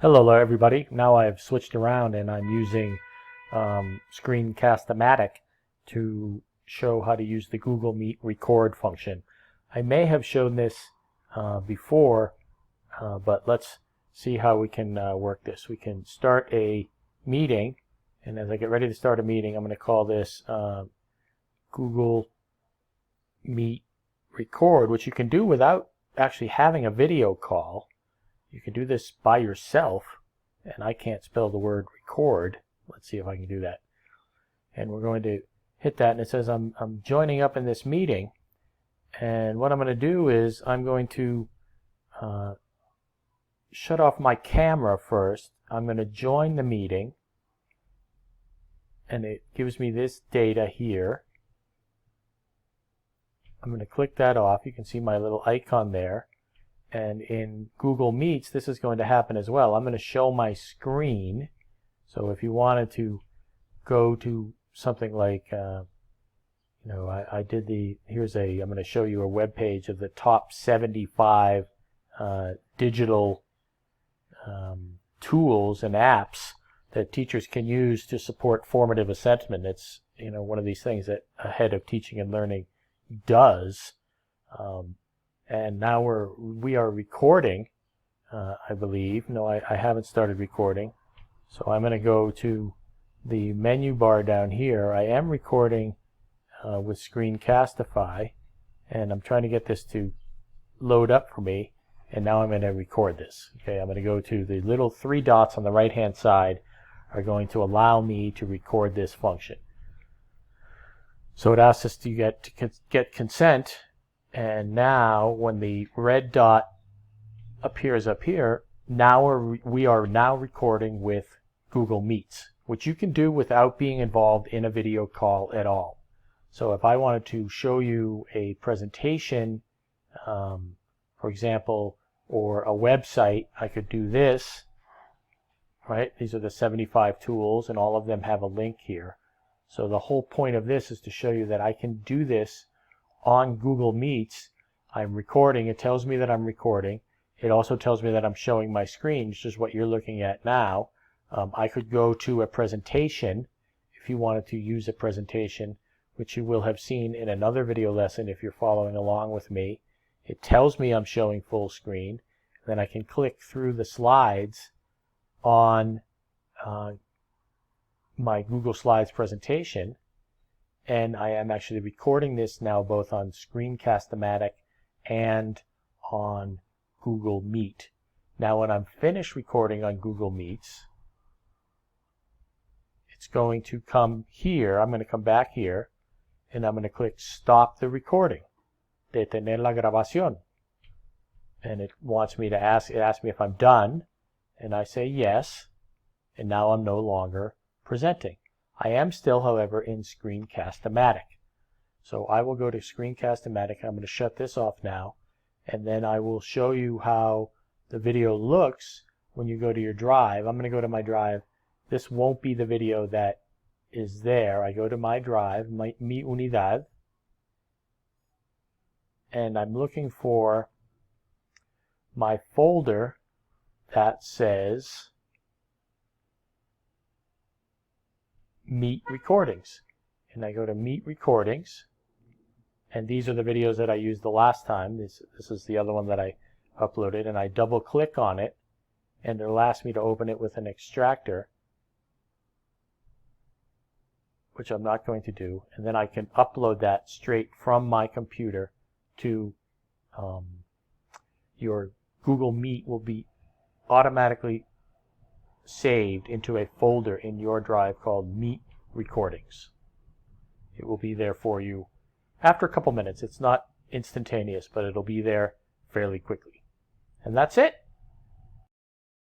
Hello everybody. Now I've switched around and I'm using Screencast-O-Matic to show how to use the Google Meet record function. I may have shown this before, but let's see how we can work this. We can start a meeting, and as I get ready to start a meeting, I'm going to call this Google Meet record, which you can do without actually having a video call. You can do this by yourself, and I can't spell the word record. Let's see if I can do that. And we're going to hit that, and it says I'm joining up in this meeting. And what I'm going to do is I'm going to shut off my camera first. I'm going to join the meeting, and it gives me this data here. I'm going to click that off. You can see my little icon there. And in Google Meets, this is going to happen as well. I'm going to show my screen. So if you wanted to go to something like, I'm going to show you a web page of the top 75 digital tools and apps that teachers can use to support formative assessment. It's one of these things that a head of teaching and learning does. And now we are recording, I believe. No, I haven't started recording. So I'm going to go to the menu bar down here. I am recording with Screencastify, and I'm trying to get this to load up for me. And now I'm going to record this. Okay, I'm going to go to the little three dots on the right-hand side are going to allow me to record this function. So it asks us to get consent. And now when the red dot appears up here, now we are now recording with Google Meets, which you can do without being involved in a video call at all. So if I wanted to show you a presentation, for example, or a website, I could do this, right? These are the 75 tools, and all of them have a link here. So the whole point of this is to show you that I can do this on Google Meets. I'm recording. It tells me that I'm recording. It also tells me that I'm showing my screen, which is what you're looking at now. I could go to a presentation if you wanted to use a presentation, which you will have seen in another video lesson if you're following along with me. It tells me I'm showing full screen. Then I can click through the slides on my Google Slides presentation. And I am actually recording this now both on Screencast-O-Matic and on Google Meet. Now when I'm finished recording on Google Meets, it's going to come here. I'm going to come back here, and I'm going to click Stop the Recording. Detener la grabación. And it wants me to it asks me if I'm done, and I say yes, and now I'm no longer presenting. I am still, however, in Screencast-O-Matic. So I will go to Screencast-O-Matic. I'm going to shut this off now, and then I will show you how the video looks when you go to your drive. I'm going to go to my drive. This won't be the video that is there. I go to my drive, Mi Unidad, and I'm looking for my folder that says Meet Recordings. And I go to Meet Recordings, and these are the videos that I used the last time. This is the other one that I uploaded, and I double click on it, and it'll ask me to open it with an extractor, which I'm not going to do, and then I can upload that straight from my computer to your Google Meet. Will be automatically saved into a folder in your drive called Meet Recordings. It will be there for you after a couple minutes. It's not instantaneous, but it'll be there fairly quickly. And that's it.